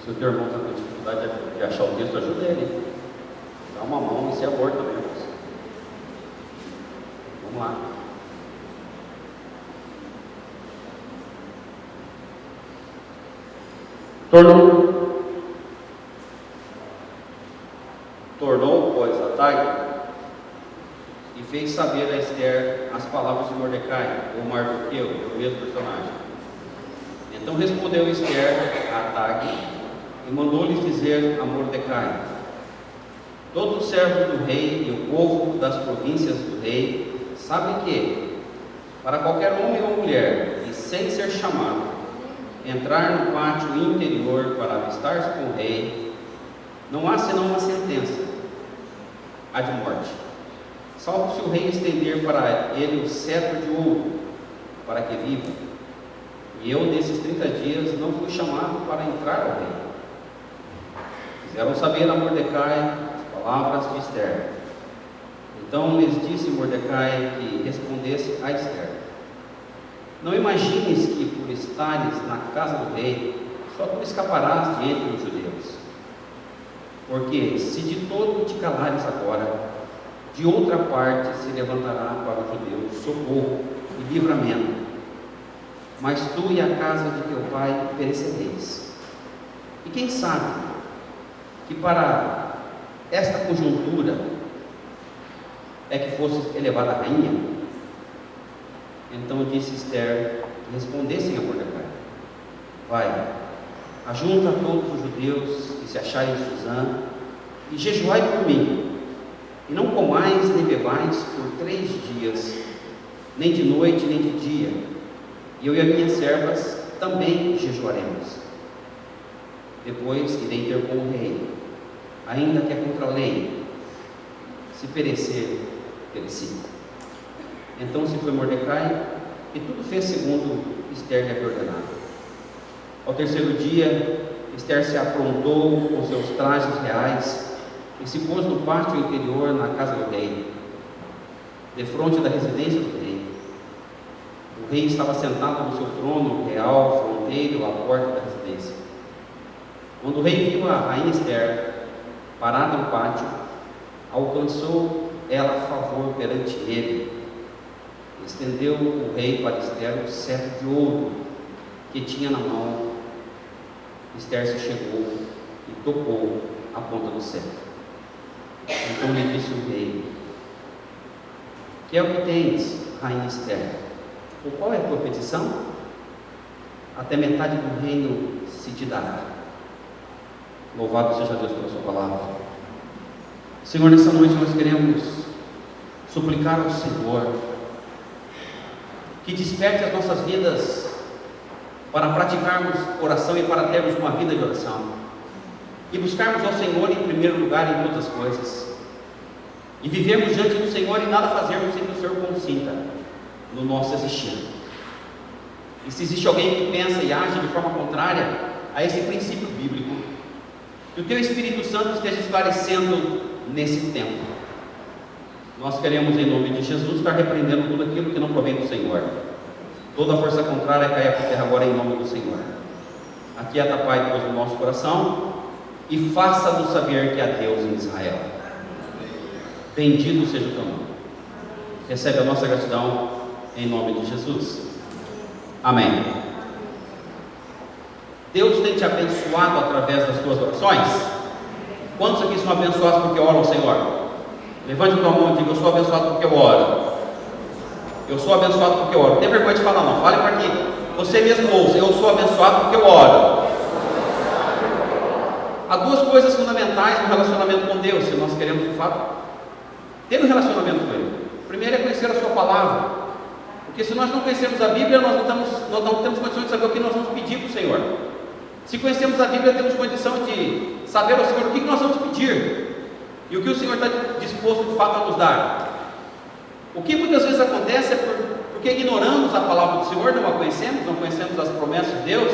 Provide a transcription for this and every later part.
Se o teu irmão está com dificuldade de achar o texto, ajuda ele. Dá uma mão e se aborda também. Vamos lá. Tornou, pois, a tarde e fez saber a Esther as palavras de Mordecai, ou Mardoqueu, o mesmo personagem. Então respondeu Esther a Atag e mandou-lhes dizer a Mordecai: todos os servos do rei e o povo das províncias do rei sabem que, para qualquer homem ou mulher, e sem ser chamado, entrar no pátio interior para avistar-se com o rei, não há senão uma sentença, a de morte, salvo se o rei estender para ele o cetro de ouro, para que viva. E eu, nesses 30 dias, não fui chamado para entrar ao rei. Fizeram saber a Mordecai as palavras de Esther. Então lhes disse Mordecai que respondesse a Esther: não imagines que por estares na casa do rei, só tu escaparás de entre os judeus. Porque se de todo te calares agora, de outra parte se levantará para os judeus socorro e livramento. Mas tu e a casa de teu pai perecereis. E quem sabe que para esta conjuntura é que fosse elevada a rainha? Então disse Esther que respondessem a Mordecai: vai, ajunta todos os judeus que se acharem em Suzã e jejuai por mim, e não comais nem bebais por 3 dias, nem de noite nem de dia, e eu e as minhas servas também jejuaremos. Depois irei ter com o rei, ainda que é contra a lei. Se perecer, pereci. Então se foi Mordecai, e tudo fez segundo Esther lhe havia ordenado. Ao 3º dia, Esther se aprontou com seus trajes reais e se pôs no pátio interior na casa do rei, defronte da residência do rei. O rei estava sentado no seu trono real, fronteiro à porta da residência. Quando o rei viu a rainha Esther parada no pátio, alcançou ela favor perante ele. Estendeu o rei para Esther o cetro de ouro que tinha na mão. Esther se chegou e tocou a ponta do cetro. Então lhe disse o rei: que é o que tens, rainha Esther? Ou qual é a tua petição? Até metade do reino se te dará. Louvado seja Deus pela sua palavra. Senhor, nessa noite nós queremos suplicar ao Senhor que desperte as nossas vidas para praticarmos oração e para termos uma vida de oração, e buscarmos ao Senhor em primeiro lugar em todas as coisas, e vivermos diante do Senhor e nada fazermos sem que o Senhor consinta no nosso existir. E se existe alguém que pensa e age de forma contrária a esse princípio bíblico, que o Teu Espírito Santo esteja esclarecendo nesse tempo. Nós queremos, em nome de Jesus, estar repreendendo tudo aquilo que não provém do Senhor. Toda a força contrária caia por terra agora, em nome do Senhor. Aquieta, Pai, Deus, no nosso coração, e faça-nos saber que há Deus em Israel. Bendito seja o Teu nome. Recebe a nossa gratidão, em nome de Jesus. Amém. Deus tem te abençoado através das tuas orações? Quantos aqui são abençoados porque oram ao Senhor? Levante a tua mão e diga: eu sou abençoado porque eu oro. Eu sou abençoado porque eu oro. Não tem vergonha de falar não. Fale para que você mesmo ouça: eu sou abençoado porque eu oro. Há 2 coisas fundamentais no relacionamento com Deus, se nós queremos de fato ter um relacionamento com Ele. O primeiro é conhecer a sua palavra, porque se nós não conhecermos a Bíblia, nós não temos condições de saber o que nós vamos pedir para o Senhor. Se conhecemos a Bíblia, temos condição de saber ao Senhor o que nós vamos pedir e o que o Senhor está disposto de fato a nos dar. O que muitas vezes acontece é porque ignoramos a palavra do Senhor, não a conhecemos, não conhecemos as promessas de Deus.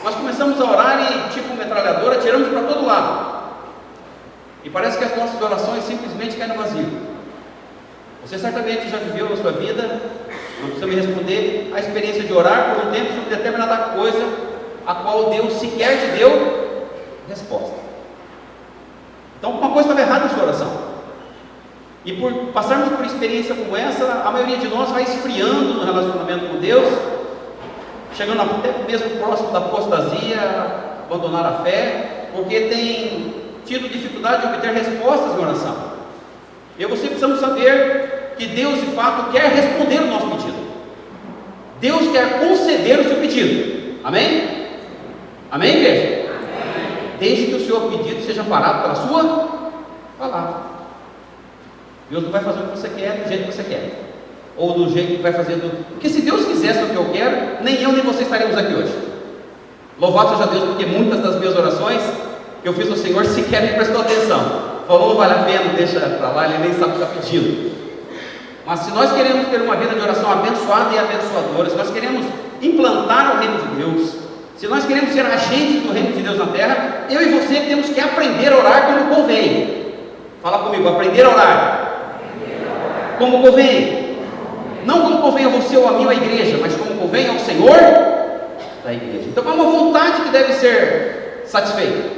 Nós começamos a orar e, tipo metralhadora, tiramos para todo lado, e parece que as nossas orações simplesmente caem no vazio. Você certamente já viveu na sua vida, não precisa me responder, a experiência de orar por um tempo sobre determinada coisa a qual Deus sequer te deu resposta. Então uma coisa estava errada na sua oração. E por passarmos por experiência como essa, a maioria de nós vai esfriando no relacionamento com Deus, chegando até mesmo próximo da apostasia, abandonar a fé, porque tem tido dificuldade de obter respostas em oração. Eu e você precisamos saber que Deus de fato quer responder o nosso pedido. Deus quer conceder o seu pedido. Amém? Amém, igreja? Amém. Desde que o seu pedido seja parado pela sua palavra. Deus não vai fazer o que você quer do jeito que você quer, ou do jeito que vai fazer porque se Deus quisesse o que eu quero, nem eu nem você estaremos aqui hoje. Louvado seja Deus, porque muitas das minhas orações que eu fiz ao Senhor sequer me prestou atenção. Falou, não vale a pena, deixa para lá, ele nem sabe o que está pedindo. Mas se nós queremos ter uma vida de oração abençoada e abençoadora, se nós queremos implantar o reino de Deus, se nós queremos ser agentes do reino de Deus na terra, eu e você temos que aprender a orar como convém. Fala comigo, aprender a orar como convém. Não como convém a você ou a mim ou a igreja, mas como convém ao Senhor da igreja. Então há uma vontade que deve ser satisfeita.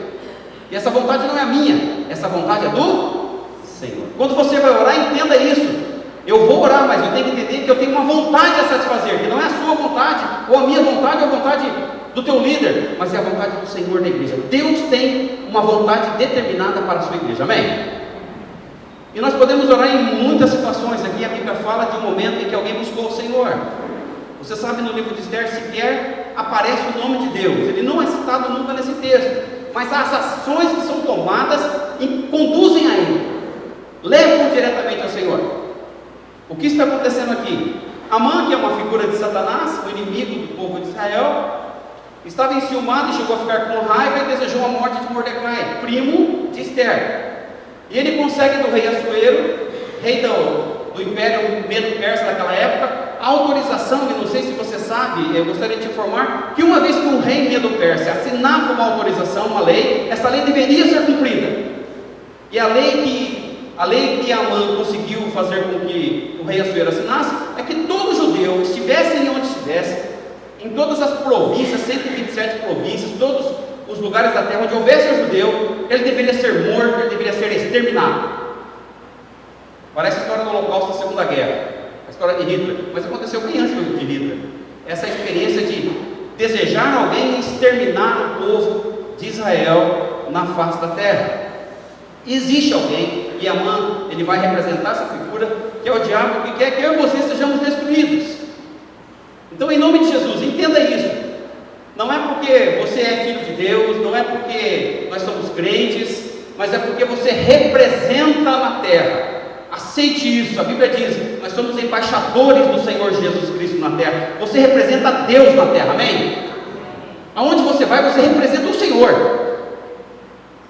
E essa vontade não é a minha, essa vontade é do Senhor. Quando você vai orar, entenda isso. Eu vou orar, mas eu tenho que entender que eu tenho uma vontade a satisfazer, que não é a sua vontade, ou a minha vontade, ou a vontade do teu líder, mas é a vontade do Senhor da igreja. Deus tem uma vontade determinada para a sua igreja. Amém? E nós podemos orar em muitas situações. Aqui a Bíblia fala de um momento em que alguém buscou o Senhor. Você sabe, no livro de Esther sequer aparece o nome de Deus. Ele não é citado nunca nesse texto, mas as ações que são tomadas conduzem a ele, levam diretamente ao Senhor. O que está acontecendo aqui? Amã, que é uma figura de Satanás, o inimigo do povo de Israel, estava enciumado e chegou a ficar com raiva e desejou a morte de Mordecai, primo de Esther. E ele consegue do rei Assuero, rei do Império Medo-Persa daquela época, a autorização, e não sei se você sabe, eu gostaria de te informar, que uma vez que um rei Medo-Persa assinava uma autorização, uma lei, essa lei deveria ser cumprida. E a lei que Amã conseguiu fazer com que o rei Assuero assinasse, é que todo judeu, estivesse onde estivesse, em todas as províncias, 127 províncias, todos os lugares da terra onde houvesse um judeu, ele deveria ser morto, ele deveria ser exterminado. Parece a história do Holocausto da Segunda Guerra, a história de Hitler, mas aconteceu bem antes de Hitler. Essa experiência de desejar alguém e exterminar o povo de Israel na face da terra. Existe alguém, e Amã, ele vai representar essa figura, que é o diabo, que quer que eu e você sejamos destruídos. Então, em nome de Jesus, entenda isso. Não é porque você é filho de Deus, não é porque nós somos crentes, mas é porque você representa na terra. Aceite isso. A Bíblia diz: nós somos embaixadores do Senhor Jesus Cristo na terra. Você representa Deus na terra, amém? Aonde você vai, você representa o Senhor.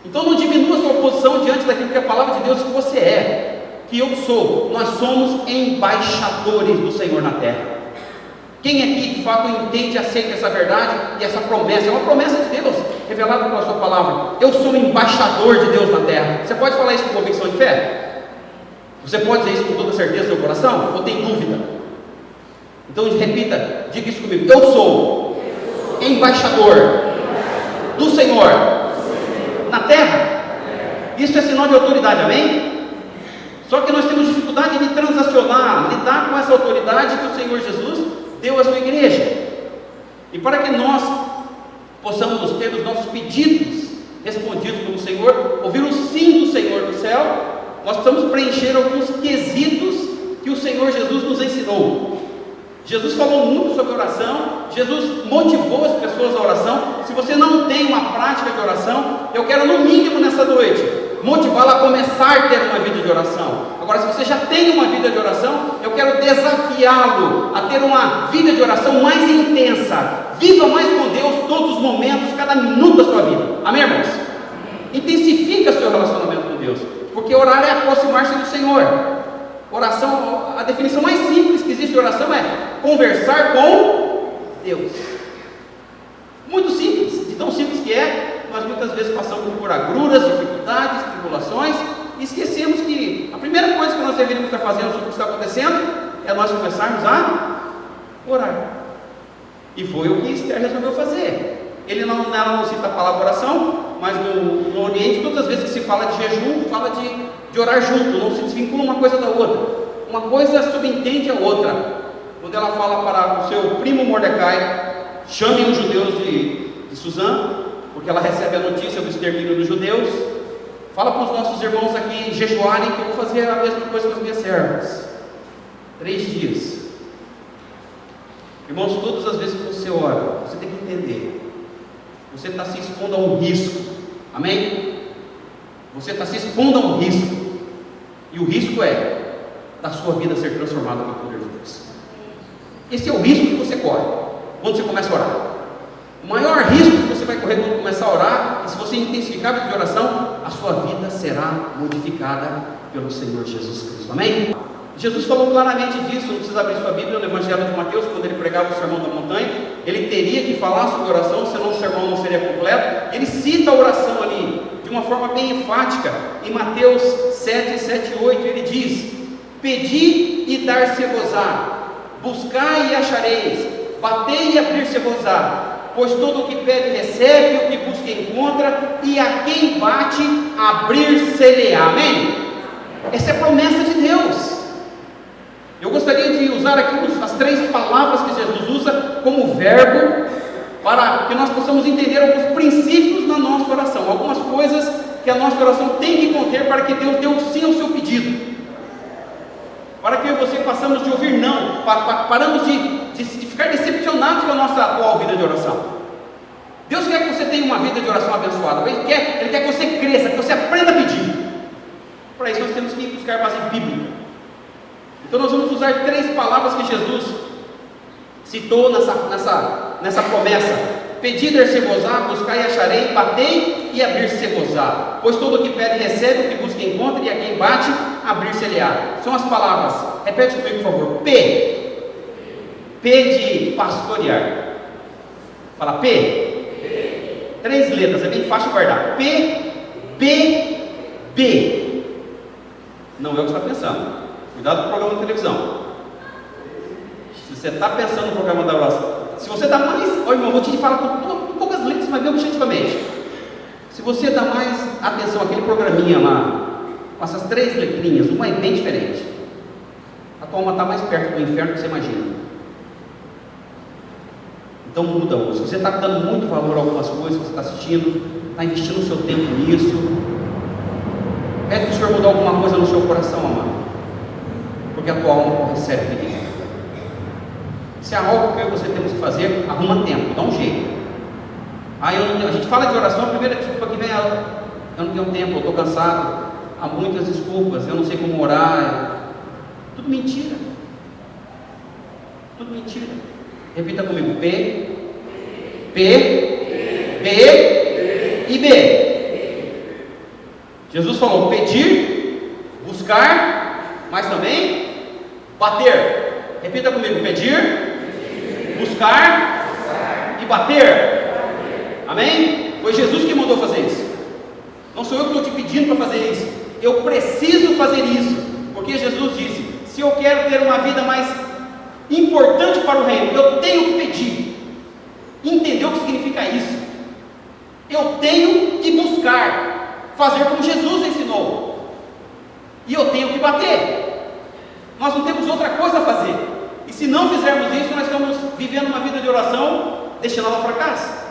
Então não diminua a sua posição diante daquilo que a palavra de Deus diz que você é, que eu sou. Nós somos embaixadores do Senhor na terra. Quem aqui de fato entende e aceita essa verdade e essa promessa? É uma promessa de Deus, revelada pela sua palavra. Eu sou embaixador de Deus na terra. Você pode falar isso com convicção de fé? Você pode dizer isso com toda certeza no seu coração? Ou tem dúvida? Então repita, diga isso comigo: eu sou embaixador do Senhor na terra. Isso é sinal de autoridade, amém? Só que nós temos dificuldade de transacionar, lidar com essa autoridade que o Senhor Jesus deu à sua igreja. E para que nós possamos ter os nossos pedidos respondidos pelo Senhor, ouvir o sim do Senhor do céu, nós precisamos preencher alguns quesitos que o Senhor Jesus nos ensinou. Jesus falou muito sobre oração, Jesus motivou as pessoas à oração. Se você não tem uma prática de oração, eu quero no mínimo nessa noite motivá-la a começar a ter uma vida de oração. Agora, se você já tem uma vida de oração, eu quero desafiá-lo a ter uma vida de oração mais intensa. Viva mais com Deus todos os momentos, cada minuto da sua vida. Amém, irmãos? Intensifica seu relacionamento com Deus, porque orar é aproximar-se do Senhor. Oração, a definição mais simples que existe de oração é conversar com Deus. Muito simples, de tão simples que é, nós muitas vezes passamos por agruras, dificuldades, tribulações, e esquecemos que a primeira coisa que nós deveríamos estar fazendo sobre o que está acontecendo é nós começarmos a orar. E foi o que Esther resolveu fazer. Ela não cita a palavra oração, mas no Oriente, todas as vezes que se fala de jejum, fala de orar junto, não se desvincula uma coisa da outra. Uma coisa subentende a outra. Quando ela fala para o seu primo Mordecai, chamem os judeus de Suzã, porque ela recebe a notícia do extermínio dos judeus. Fala para os nossos irmãos aqui jejuarem, que eu vou fazer a mesma coisa com as minhas servas. 3 dias. Irmãos, todas as vezes que você ora, você tem que entender, você está se expondo a um risco. Amém? Você está se expondo a um risco. E o risco é da sua vida ser transformada pelo poder de Deus. Esse é o risco que você corre quando você começa a orar. O maior risco que você vai correr quando começar a orar, e se você intensificar a vida de oração, a sua vida será modificada pelo Senhor Jesus Cristo. Amém? Jesus falou claramente disso, não precisa abrir sua Bíblia, no Evangelho de Mateus, quando ele pregava o Sermão da Montanha, ele teria que falar sobre oração, senão o sermão não seria completo. Ele cita a oração ali, de uma forma bem enfática, em Mateus 7, 7 e 8, ele diz: pedi e dar-se-vos-á, buscai e achareis, batei e abrir-se-vos-á, pois todo o que pede recebe, o que busca encontra, e a quem bate, abrir-se-lhe-á. Amém? Essa é a promessa de Deus. Eu gostaria de usar aqui as 3 palavras que Jesus usa como verbo, para que nós possamos entender alguns princípios na nossa oração, algumas coisas que a nossa oração tem que conter para que Deus dê um sim ao seu pedido, para que eu e você passamos de ouvir não, paramos de ficar decepcionados com a nossa atual vida de oração. Deus quer que você tenha uma vida de oração abençoada, Ele quer que você cresça, que você aprenda a pedir. Para isso nós temos que buscar base bíblica. Então nós vamos usar 3 palavras que Jesus citou nessa promessa: pedi, dar-se-vos-á, buscai e acharei, batei e abrir-se-vos-á, pois todo o que pede recebe, o que busca encontra, e a quem bate, abrir-se-lhe-á. São as palavras, repete comigo por favor: P de pastorear. Fala P. 3 letras, é bem fácil de guardar. P, B, B. Não é o que você está pensando. Cuidado com o programa de televisão. Se você está pensando no programa da oração, se você dá mais, olha irmão, vou te falar com poucas letras, mas bem objetivamente. Se você dá mais atenção àquele programinha lá, com essas 3 letrinhas, uma é bem diferente. A tua alma está mais perto do inferno do que você imagina. Então muda hoje. Se você está dando muito valor a algumas coisas que você está assistindo, está investindo o seu tempo nisso, pede para o Senhor mudar alguma coisa no seu coração, amado, porque a tua alma recebe perigo. Se há algo que você temos que fazer, arruma tempo, dá um jeito. A gente fala de oração, a primeira desculpa que vem é: eu não tenho tempo, eu estou cansado. Há muitas desculpas, eu não sei como orar. Tudo mentira. Tudo mentira. Repita comigo: P, B e B. Jesus falou pedir, buscar, mas também bater. Repita comigo: pedir, buscar e bater. Amém? Foi Jesus que mandou fazer isso. Não sou eu que estou te pedindo para fazer isso. Eu preciso fazer isso, porque Jesus disse: se eu quero ter uma vida mais importante para o reino, eu tenho que pedir. Entendeu o que significa isso? Eu tenho que buscar, fazer como Jesus ensinou, e eu tenho que bater. Nós não temos outra coisa a fazer. E se não fizermos isso, nós estamos vivendo uma vida de oração destinada ao fracasso.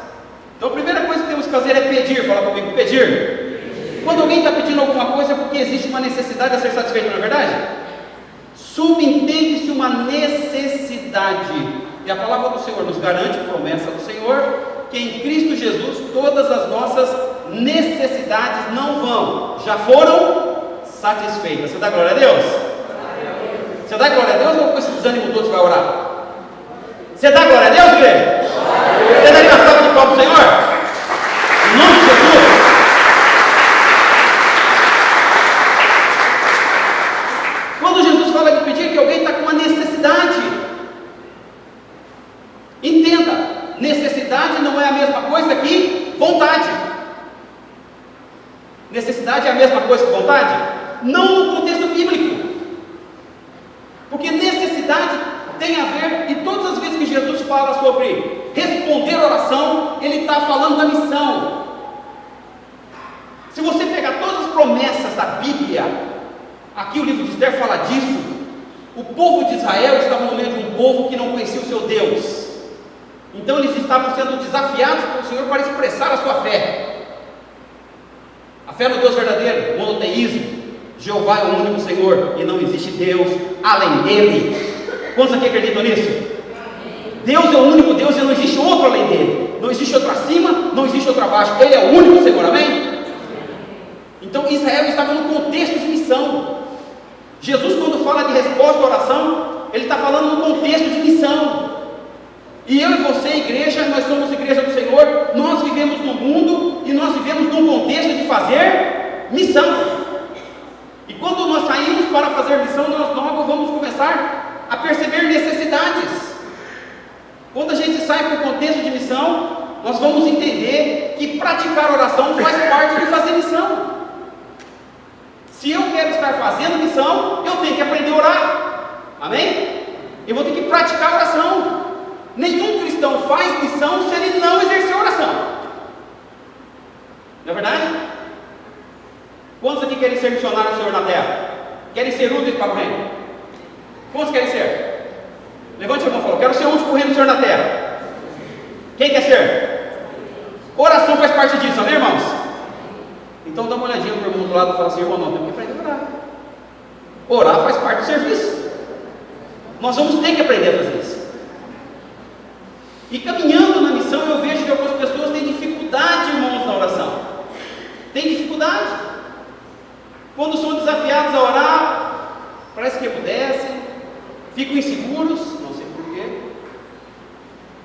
Então a primeira coisa que temos que fazer é pedir. Fala comigo: pedir. Quando alguém está pedindo alguma coisa é porque existe uma necessidade a ser satisfeita, não é verdade? Subentende-se uma necessidade. E a palavra do Senhor nos garante, promessa do Senhor, que em Cristo Jesus todas as nossas necessidades não vão, já foram satisfeitas. Você dá glória a Deus? Você dá glória a Deus ou com esse desânimo todo você vai orar? Você dá glória a Deus, igreja? Você dá uma salva de palmas ao Senhor? Em nome de Jesus. Quando Jesus fala de pedir, que alguém está com uma necessidade, entenda, necessidade não é a mesma coisa que vontade. Necessidade é a mesma coisa que vontade? Não no contexto bíblico. Porque necessidade tem a ver, e todas as vezes que Jesus fala sobre responder oração, Ele está falando da missão. Se você pegar todas as promessas da Bíblia, aqui o livro de Esther fala disso, o povo de Israel estava no meio de um povo que não conhecia o seu Deus. Então eles estavam sendo desafiados pelo Senhor para expressar a sua fé. A fé no Deus verdadeiro, monoteísmo. Jeová é o único Senhor e não existe Deus além dele. Quantos aqui acreditam nisso? Deus é o único Deus e não existe outro além dele. Não existe outro acima, não existe outro abaixo. Ele é o único Senhor, amém? Então Israel estava no contexto de missão. Jesus, quando fala de resposta à oração, ele está falando no contexto de missão. E eu e você, igreja, nós somos igreja do Senhor, nós vivemos no mundo e nós vivemos num contexto de fazer missão. E quando nós saímos para fazer missão, nós logo vamos começar a perceber necessidades. Quando a gente sai para o contexto de missão, nós vamos entender que praticar oração faz parte de fazer missão. Se eu quero estar fazendo missão, eu tenho que aprender a orar. Amém? Eu vou ter que praticar oração. Nenhum cristão faz missão se ele não exercer oração. Não é verdade? Quantos aqui querem ser missionários do Senhor na terra? Querem ser úteis para o reino? Quantos querem ser? Levante a mão e fala: quero ser útil para o reino do Senhor na terra. Quem quer ser? Oração faz parte disso, amém, irmãos? Então dá uma olhadinha para o irmão do lado e fala assim: irmão, não, tem que aprender a orar. Orar faz parte do serviço. Nós vamos ter que aprender a fazer isso. E caminhando na missão, eu vejo que algumas pessoas têm dificuldade, irmãos, na oração. Tem dificuldade. Quando são desafiados a orar, parece que emudecem, ficam inseguros, não sei porquê.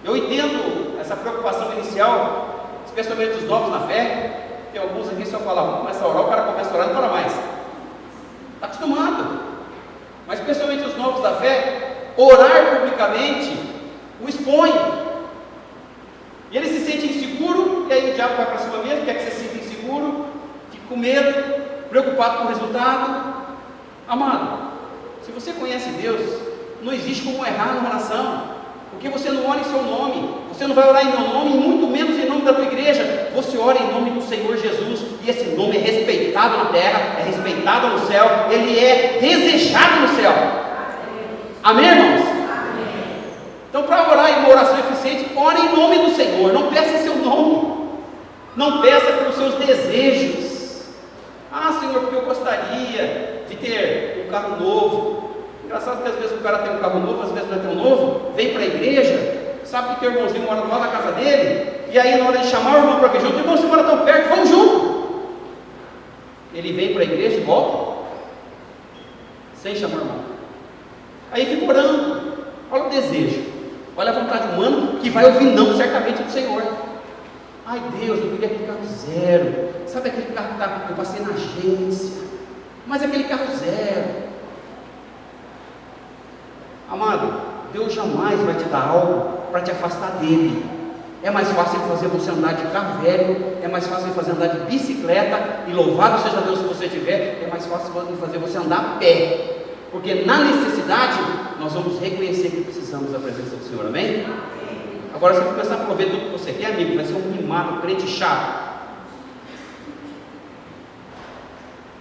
Eu entendo essa preocupação inicial, especialmente dos novos na fé. Tem alguns aqui, se eu falar, vamos começar a orar, o cara começa a orar e não para mais. Está acostumado. Mas especialmente os novos da fé, orar publicamente o expõe. E ele se sente inseguro, e aí o diabo vai para cima mesmo, quer que você se sinta inseguro, fica com medo, preocupado com o resultado. Amado, se você conhece Deus, não existe como errar numa oração, porque você não ora em seu nome, você não vai orar em meu nome, e muito menos em nome da tua igreja. Você ora em nome do Senhor Jesus, e esse nome é respeitado na terra, é respeitado no céu, ele é desejado no céu. Amém, irmãos? Então, para orar em uma oração eficiente, ore em nome do Senhor, não peça em seu nome, não peça pelos seus desejos. Ah, Senhor, porque eu gostaria de ter um carro novo. Engraçado que às vezes o cara tem um carro novo, às vezes não é tão novo, vem para a igreja, sabe que teu irmãozinho mora lá na casa dele, e aí na hora de chamar o irmão para vir junto, irmão, você mora tão perto, vamos junto. Ele vem para a igreja e volta, sem chamar o irmão. Aí fica orando, olha o desejo. Olha a vontade humana que vai ouvir não certamente do Senhor. Ai Deus, eu queria aquele carro zero. Sabe aquele carro que eu passei na agência? Mas aquele carro zero. Amado, Deus jamais vai te dar algo para te afastar dele. É mais fácil ele fazer você andar de carro velho, é mais fácil ele fazer andar de bicicleta, e louvado seja Deus se você tiver, é mais fácil ele fazer você andar a pé. Porque na necessidade, nós vamos reconhecer que precisamos da presença do Senhor, amém? Agora, se você começar a prover tudo que você quer, amigo, vai ser um mimado, crente chato.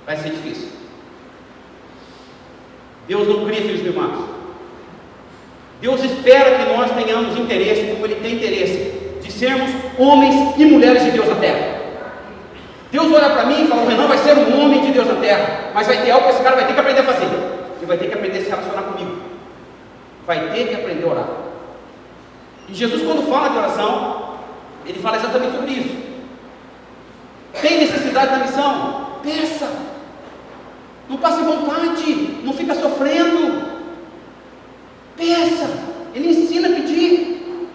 Vai ser difícil. Deus não cria filhos mimados. Deus espera que nós tenhamos interesse, como Ele tem interesse, de sermos homens e mulheres de Deus na terra. Deus olha para mim e fala: o Renan vai ser um homem de Deus na terra, mas vai ter algo que esse cara vai ter que aprender a fazer. Ele vai ter que aprender a se relacionar comigo, vai ter que aprender a orar. E Jesus, quando fala de oração, ele fala exatamente sobre isso. Tem necessidade da missão? Peça. Não passe vontade, não fica sofrendo. Peça. Ele ensina a pedir.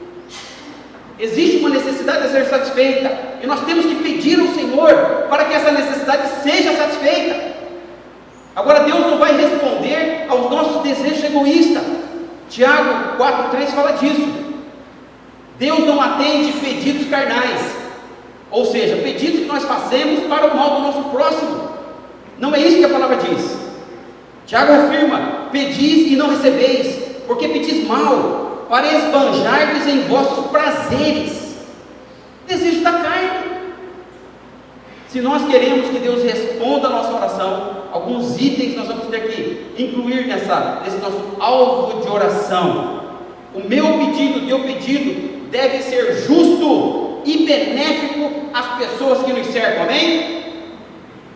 Existe uma necessidade a ser satisfeita, e nós temos que pedir ao Senhor para que essa necessidade seja satisfeita. Agora, Deus não vai responder aos nossos desejos egoístas. Tiago 4,3 fala disso. Deus não atende pedidos carnais, ou seja, pedidos que nós fazemos para o mal do nosso próximo. Não é isso que a palavra diz. Tiago afirma: pedis e não recebeis, porque pedis mal, para esbanjar-vos em vossos prazeres, desejo da carne. Se nós queremos que Deus responda a nossa oração, alguns itens nós vamos ter que incluir nesse nosso alvo de oração. O meu pedido, teu pedido, deve ser justo e benéfico às pessoas que nos cercam, amém?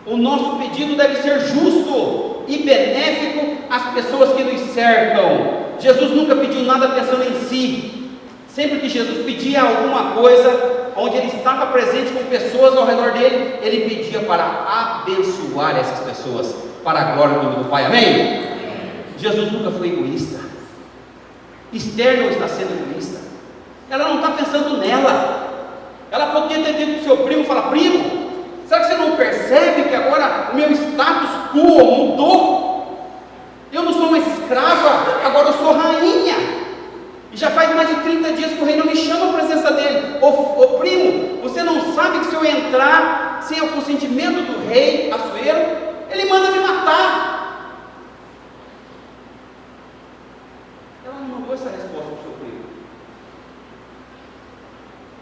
O nosso pedido deve ser justo e benéfico às pessoas que nos cercam. Jesus nunca pediu nada pensando em si. Sempre que Jesus pedia alguma coisa, onde ele estava presente com pessoas ao redor dele, ele pedia para abençoar essas pessoas, para a glória do nome do Pai, amém? Jesus nunca foi egoísta. Esther não está sendo egoísta. Ela não está pensando nela. Ela poderia ter dito para o seu primo e falar: primo, será que você não percebe que agora o meu status quo mudou? Eu não sou mais escrava, agora eu sou rainha. E já faz mais de 30 dias que o rei não me chama à presença dele. Ô primo, você não sabe que se eu entrar sem o consentimento do rei Assuero, ele manda me matar? Ela não mandou essa resposta para o seu primo.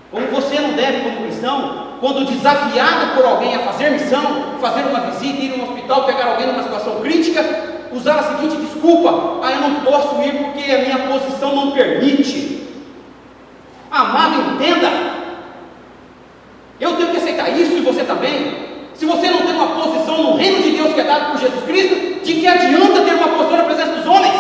Como você não deve, como cristão, quando desafiado por alguém a fazer missão, fazer uma visita, ir a um hospital, pegar alguém numa situação crítica, usar a seguinte desculpa: eu não posso ir porque a minha posição não permite. Amado, entenda, eu tenho que aceitar isso e você também. Se você não tem uma posição no reino de Deus que é dado por Jesus Cristo, de que adianta ter uma posição na presença dos homens?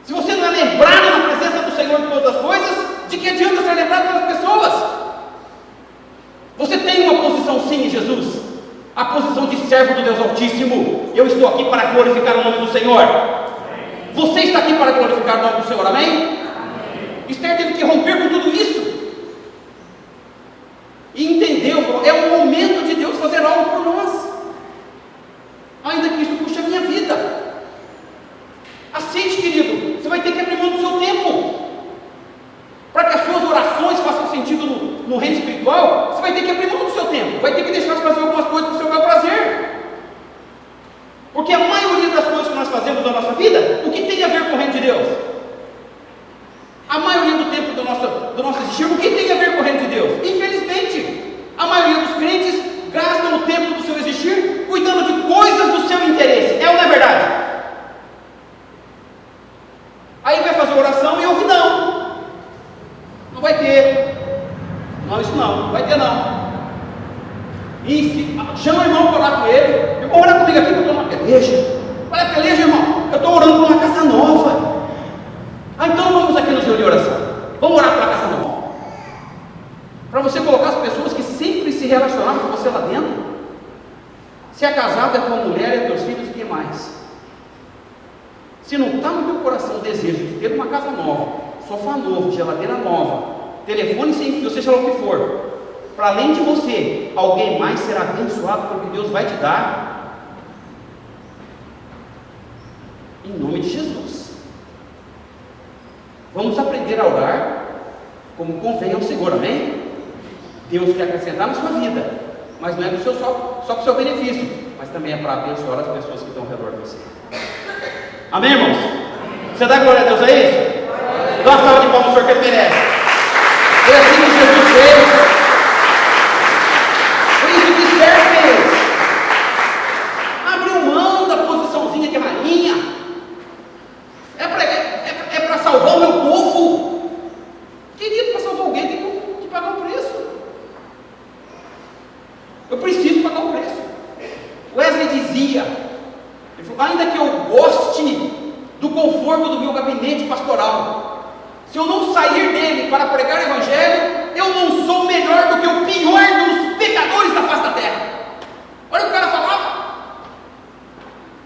Se você não é lembrado na presença do Senhor de todas as coisas, de que adianta ser lembrado pelas pessoas? Você tem uma posição sim em Jesus, a posição de servo do Deus Altíssimo. Eu estou aqui para glorificar o nome do Senhor. Você está aqui para glorificar o nome do Senhor, amém? Esther teve que romper com tudo isso e entendeu: é o momento de Deus fazer algo por nós, ainda que isso custe a minha vida. Aceite, querido, você vai ter que abrir mão do seu tempo para que as suas orações façam sentido no reino espiritual. Você vai ter que abrir mão do seu tempo, vai ter que deixar de fazer algumas coisas para o seu bel prazer, porque a maioria das coisas que nós fazemos na nossa vida, o que tem a ver com o reino de Deus? A maioria do tempo do nosso existir, o que tem a ver com o reino de Deus? Infelizmente, a maioria dos crentes gastam o tempo do seu existir cuidando de coisas do seu interesse. É ou não é verdade? Aí vai fazer oração e ouve não. Não vai ter. Não, isso não vai ter não. E chama o irmão para orar com ele. Irmão, ora comigo aqui que eu estou numa peleja. Olha a peleja, irmão. Eu estou orando por uma casa nova. Então vamos aqui nos reunir oração. Vamos orar pela casa nova. Para você colocar as pessoas que sempre se relacionaram com você lá dentro. Se é casado, é com a mulher, é teus filhos e quem mais? Se não está no teu coração o desejo de ter uma casa nova, sofá novo, geladeira nova, telefone sem fio, seja lá o que for, para além de você, alguém mais será abençoado pelo que Deus vai te dar, em nome de Jesus. Vamos aprender a orar como convém ao Senhor, amém? Deus quer acrescentar na sua vida, mas não é só para o seu benefício, mas também é para abençoar as pessoas que estão ao redor de você. Amém, irmãos? Você dá glória a Deus a isso? Dá uma salva de palmas ao Senhor que Ele merece. Foi assim que Jesus fez. Foi isso que Esther fez. Abriu mão da posiçãozinha de rainha. É para salvar o meu povo. Querido, para salvar alguém tem que pagar um preço. Eu preciso pagar um preço. Wesley dizia: ainda que eu goste do conforto do meu gabinete pastoral, se eu não sair dele para pregar o evangelho, eu não sou melhor do que o pior dos pecadores da face da terra. Olha o que o cara falava.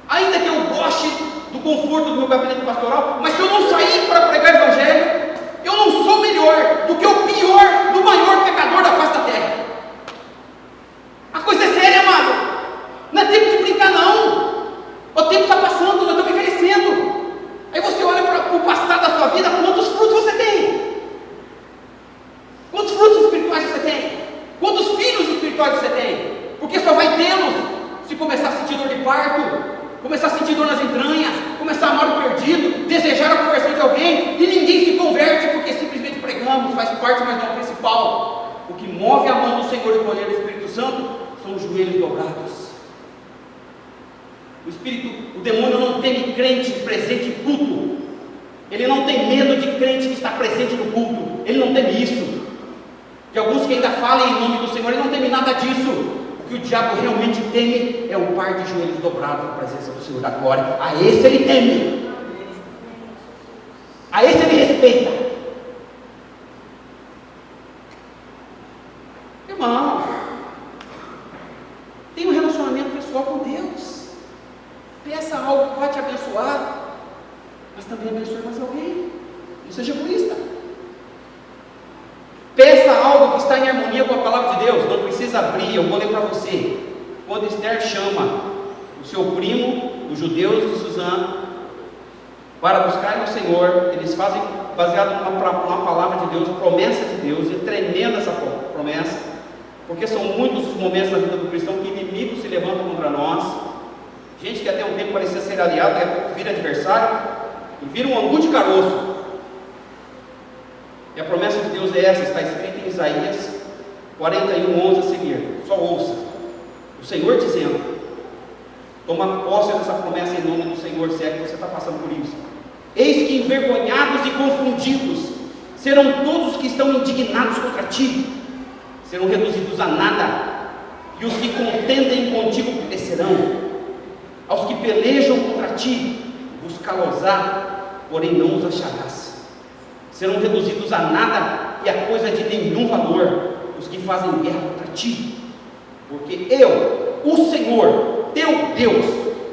Ainda que eu goste do conforto do meu gabinete pastoral, mas se eu não sair para pregar o evangelho, eu não sou melhor do que o pior do maior pecador da face da terra. A coisa é séria, amado. Não é tempo de brincar, não. O tempo está passando, nós estamos envelhecendo. Aí você olha para o passado da sua vida, quantos frutos você tem? Quantos frutos espirituais você tem? Quantos filhos espirituais você tem? Porque só vai tê-los se começar a sentir dor de parto, começar a sentir dor nas entranhas, começar a amar o perdido, desejar a conversão de alguém, e ninguém se converte porque simplesmente pregamos, faz parte, mas não é o principal. O que move a mão do Senhor e o poder do Espírito Santo são os joelhos dobrados. O demônio não teme crente presente em culto. Ele não tem medo de crente que está presente no culto. Ele não teme isso. De alguns que ainda falam em nome do Senhor, ele não teme nada disso. O que o diabo realmente teme é o par de joelhos dobrados na presença do Senhor da glória. A esse ele teme. A esse ele respeita. Irmão, tem um relacionamento pessoal com Deus. Peça algo que vai te abençoar, mas também abençoe mais alguém. Não seja egoísta. Peça algo que está em harmonia com a palavra de Deus. Não precisa abrir, eu vou ler para você. Quando Esther chama o seu primo, os judeus de Suzã, para buscar no Senhor, eles fazem, baseado numa palavra de Deus, promessa de Deus, e tremenda essa promessa, porque são muitos os momentos da vida do cristão que inimigos se levantam contra nós, gente que até um tempo parecia ser aliado, daqui a pouco vira adversário, e vira um angu de caroço. E a promessa de Deus é essa, está escrita em Isaías 41:11 a seguir, só ouça, o Senhor dizendo, toma posse dessa promessa em nome do Senhor, se é que você está passando por isso. Eis que envergonhados e confundidos serão todos os que estão indignados contra ti, serão reduzidos a nada, e os que contendem contigo perecerão. Aos que pelejam contra ti, buscá-los-á, porém não os acharás. Serão reduzidos a nada e a coisa de nenhum valor, os que fazem guerra contra ti. Porque eu, o Senhor, teu Deus,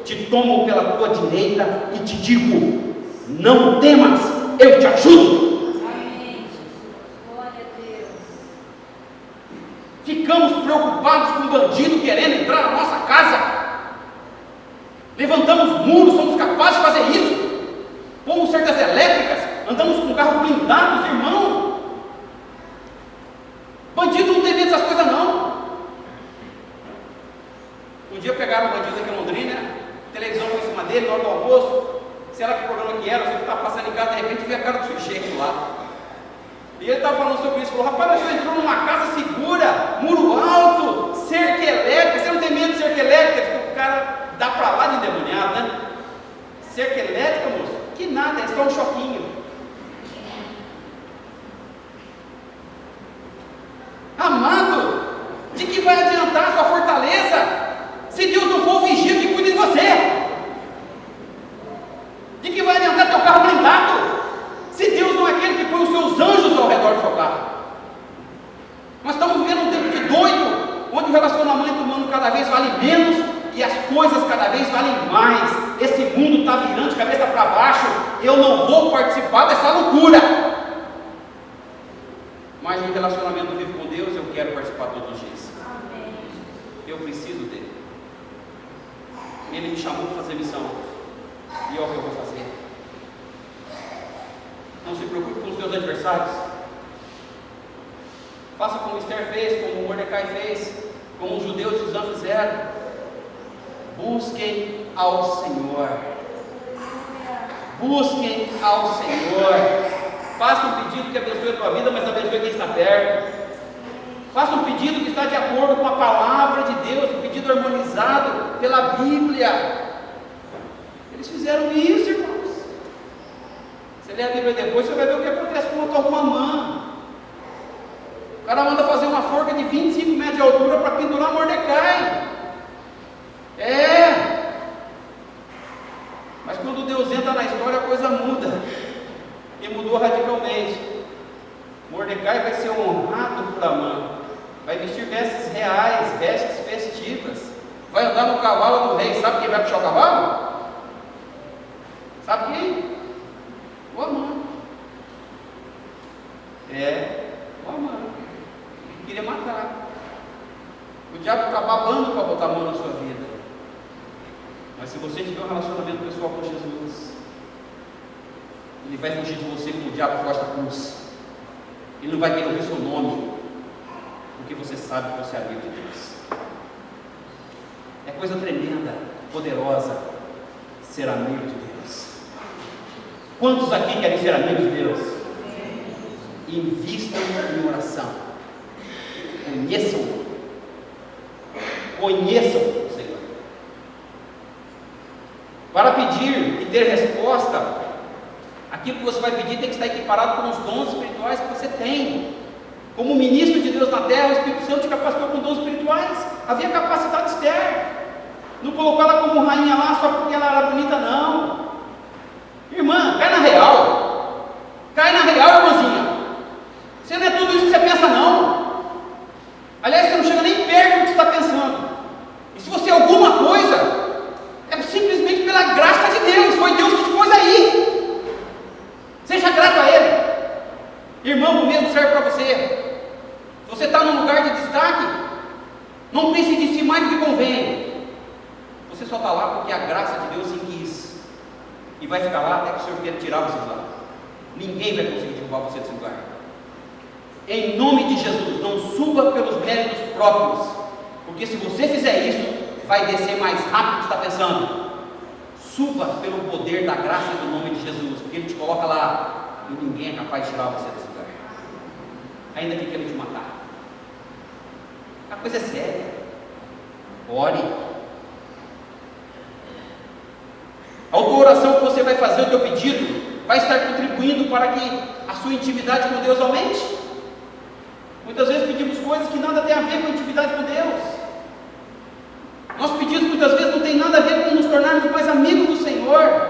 te tomo pela tua direita e te digo, não temas, eu te ajudo. Amém, Jesus. Glória a Deus. Ficamos preocupados com um bandido querendo entrar na nossa casa. Levantamos muros, somos capazes de fazer isso. Pomos cercas elétricas, andamos com carros blindados, irmão. Bandido não tem medo dessas coisas não. Um dia pegaram um bandido aqui em Londrina, a televisão foi em cima dele, na hora do almoço, sei lá que programa que era, você estava passando em casa, de repente vê a cara do sujeito lá. E ele estava falando sobre isso, falou, rapaz, você entrou numa casa segura, muro alto, cerca elétrica, você não tem medo de cerca elétrica? O cara dá para lá de endemoniado, né? Cerca elétrica, moço? Que nada, é só um choquinho. Amado, de que vai adiantar a sua fortaleza se Deus não for o vigia que cuida de você? De que vai adiantar teu carro blindado se Deus não é aquele que põe os seus anjos ao redor do seu carro? Nós estamos vivendo um tempo de doido, onde o relacionamento humano cada vez vale menos e as coisas cada vez valem mais. Esse mundo está virando de cabeça para baixo. Eu não vou participar dessa loucura. Mas no relacionamento vivo com Deus, eu quero participar todos os dias. Amém. Eu preciso dele. Ele me chamou para fazer missão. E é o que eu vou fazer. Não se preocupe com os seus adversários. Faça como Esther fez, como Mordecai fez, como os judeus de Suzã fizeram. Busquem ao Senhor. Busquem ao Senhor. Faça um pedido que abençoe a tua vida, mas abençoe quem está perto. Faça um pedido que está de acordo com a palavra de Deus, um pedido harmonizado pela Bíblia. Eles fizeram isso, irmãos. Você lê a Bíblia depois, você vai ver o que acontece com a tua Romã. O cara manda fazer uma forca de 25 metros de altura para pendurar Mordecai. Mas quando Deus entra na história, a coisa muda. E mudou radicalmente. Mordecai vai ser honrado por Amã. Vai vestir vestes reais, vestes festivas. Vai andar no cavalo do rei. Sabe quem vai puxar o cavalo? Sabe quem? O Amã. O Amã. Ele queria matar. O diabo está babando para botar a mão na sua vida. Mas se você tiver um relacionamento pessoal com Jesus, ele vai fugir de você como o diabo foge da cruz. Ele não vai querer ouvir seu nome, porque você sabe que você é amigo de Deus. É coisa tremenda, poderosa, ser amigo de Deus. Quantos aqui querem ser amigos de Deus? Invistam em oração. Conheçam-o. conheçam o Senhor. Para pedir e ter resposta, aquilo que você vai pedir tem que estar equiparado com os dons espirituais que você tem. Como ministro de Deus na terra, o Espírito Santo te capacitou com dons espirituais. Havia capacidade externa. Não colocou ela como rainha lá só porque ela era bonita, não. Irmã, cai na real. Cai na real, irmãzinha. Você não é tudo isso que você pensa, não. Aliás, você não chega nem perto do que você está pensando. E se você é alguma coisa, é simplesmente pela graça de Deus. Foi Deus que te pôs aí. Seja grato a Ele. Irmão, o mesmo serve para você. Se você está num lugar de destaque, não pense de si mais do que convém. Você só está lá porque a graça de Deus se quis. E vai ficar lá até que o Senhor queira tirar você de lá. Ninguém vai conseguir derrubar você desse lugar. Em nome de Jesus, não suba pelos méritos próprios. Porque se você fizer isso, vai descer mais rápido do que você está pensando. Suba pelo poder da graça e do nome de Jesus. Porque Ele te coloca lá e ninguém é capaz de tirar você desse lugar. Ainda que queiram te matar. A coisa é séria. Ore. A tua oração que você vai fazer, o teu pedido, vai estar contribuindo para que a sua intimidade com Deus aumente. Muitas vezes pedimos coisas que nada tem a ver com a intimidade com Deus. Nossos pedidos muitas vezes não tem nada a ver com nos tornarmos mais amigos do Senhor.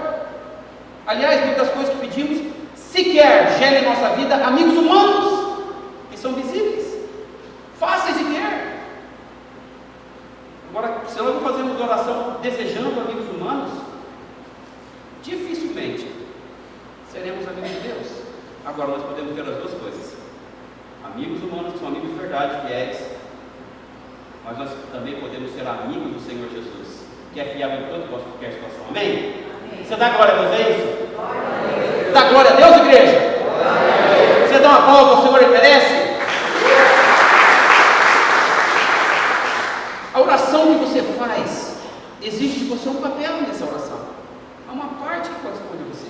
Aliás, muitas coisas que pedimos sequer geram em nossa vida amigos humanos, que são visíveis, fáceis de ter. Agora, se nós não fazemos oração desejando amigos humanos, dificilmente seremos amigos de Deus. Agora, nós podemos ter as duas coisas: amigos humanos que são amigos de verdade, fiéis, mas nós também podemos ser amigos do Senhor Jesus, que é fiável em toda e qualquer situação. Amém? Amém. Você dá glória a Deus, é isso? Glória. Dá glória a Deus, igreja? Glória. Você dá uma pausa ao Senhor, Ele merece? A oração que você faz exige de você um papel nessa oração. Há uma parte que corresponde a você.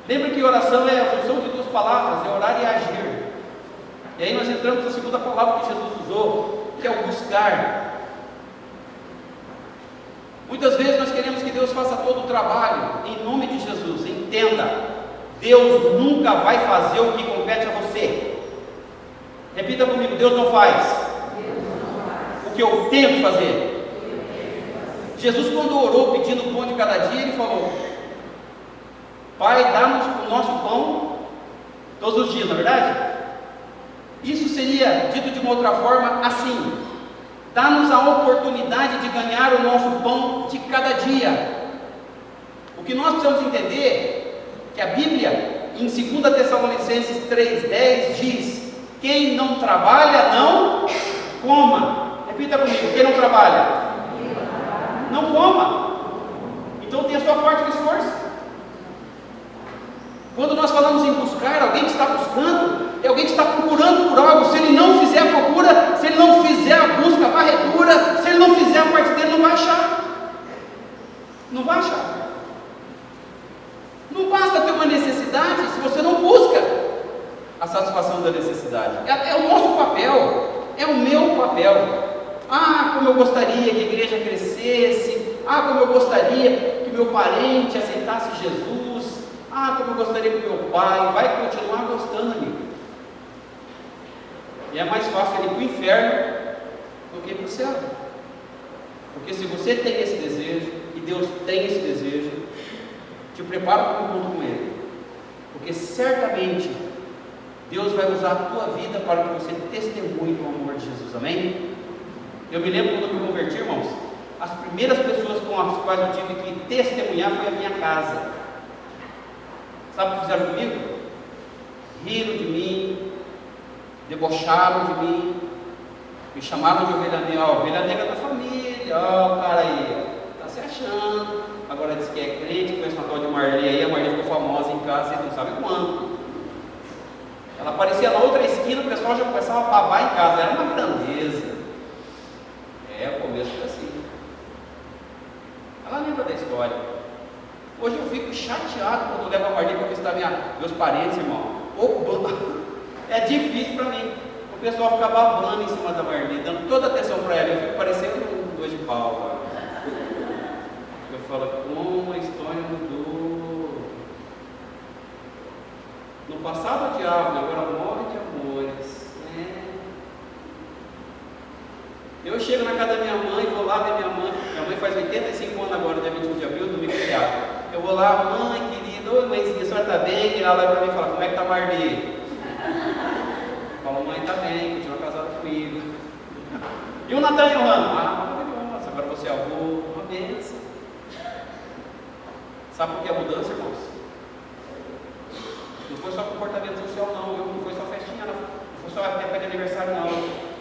Lembra que oração é a função de duas palavras, é orar e agir. E aí nós entramos na segunda palavra que Jesus usou, que é o buscar. Muitas vezes nós queremos que Deus faça todo o trabalho. Em nome de Jesus, entenda, Deus nunca vai fazer o que compete a você. Repita comigo: Deus não faz o que eu tenho que fazer. Jesus, quando orou pedindo o pão de cada dia, Ele falou: Pai, dá-nos o nosso pão todos os dias, não é verdade? Isso seria dito de uma outra forma assim: dá-nos a oportunidade de ganhar o nosso pão de cada dia. O que nós precisamos entender é que a Bíblia, em 2 Tessalonicenses 3,10 diz: quem não trabalha, não coma. Repita comigo: quem não trabalha, não coma. Então tem a sua parte do esforço. Quando nós falamos em buscar, alguém que está buscando é alguém que está procurando por algo. Se ele não fizer a procura, se ele não fizer a busca, a varredura, se ele não fizer a parte dele, não vai achar. Não vai achar. Não basta ter uma necessidade se você não busca a satisfação da necessidade. É o nosso papel, é o meu papel. Ah, como eu gostaria que a igreja crescesse. Ah, como eu gostaria que meu parente aceitasse Jesus. Ah, como eu gostaria que meu pai. Vai continuar gostando, amigo. E é mais fácil ele ir para o inferno do que para o céu. Porque se você tem esse desejo, e Deus tem esse desejo, te prepara para o encontro com Ele. Porque certamente Deus vai usar a tua vida para que você testemunhe o amor de Jesus. Amém? Eu me lembro quando eu me converti, irmãos, as primeiras pessoas com as quais eu tive que testemunhar foi a minha casa. Sabe o que fizeram comigo? Riram de mim, debocharam de mim, me chamaram de ovelha negra, ovelha negra da família, ó, o cara aí, tá se achando, agora diz que é crente, conhece uma tal de Marli aí, a Marli ficou famosa em casa, vocês não sabem quando. Ela aparecia na outra esquina, o pessoal já começava a babar em casa, era uma grandeza. O começo foi assim. Ela lembra da história. Hoje eu fico chateado quando eu levo a Marli para visitar meus parentes, irmão. É difícil para mim, pessoal fica babando em cima da Marli, dando toda a atenção para ela. Eu fico parecendo um dois de pau. Eu falo, como a história mudou. No passado odiava, agora morre de amores. Eu chego na casa da minha mãe, vou lá ver minha mãe. Minha mãe faz 85 anos agora, dia 21 de abril, domingo feriado. Eu vou lá, mãe querida, oi mãezinha, a senhora está bem? E ela vai para mim e fala, como é que está a Marli? Eu falo, mãe está bem, continua casada comigo. E o Natan e o Rano? Maravilhoso, agora você é avô, uma bênção. Sabe por que a mudança, irmãos? Não foi só comportamento social, não foi só festinha, não foi só época de aniversário, não.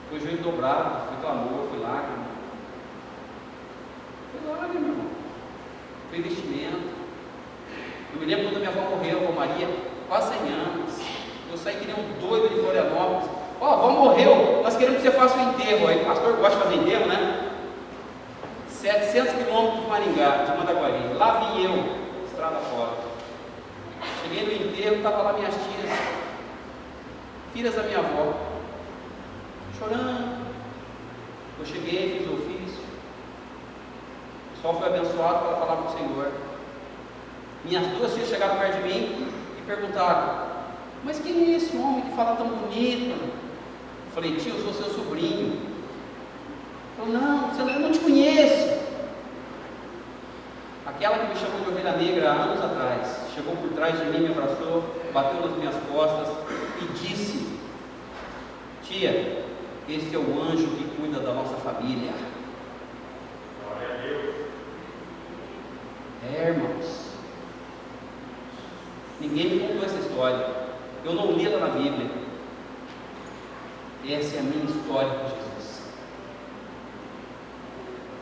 Foi joelho dobrado, foi clamor, foi lágrima. Foi lágrima, meu irmão. Foi investimento. Eu me lembro quando minha avó morreu, a avó Maria, quase 100 anos. Eu saí que nem um doido de Florianópolis. Ó, a avó morreu, nós queremos que você faça o enterro. Aí o pastor gosta de fazer enterro, né? 700 quilômetros de Maringá, de Mandaguari. Lá vim eu, estrada fora. Cheguei no enterro, estava lá minhas tias, filhas da minha avó, chorando. Eu cheguei, fiz o ofício. O pessoal foi abençoado pela palavra do Senhor. Minhas duas tias chegaram perto de mim e perguntaram, mas quem é esse homem que fala tão bonito? Eu falei, tio, eu sou seu sobrinho. Ele falou, não, eu não te conheço. Aquela que me chamou de ovelha negra há anos atrás, chegou por trás de mim, me abraçou, bateu nas minhas costas e disse, tia, esse é o anjo que cuida da nossa família. Glória a Deus. Irmãos, ninguém me contou essa história. Eu não li ela na Bíblia. Essa é a minha história com Jesus.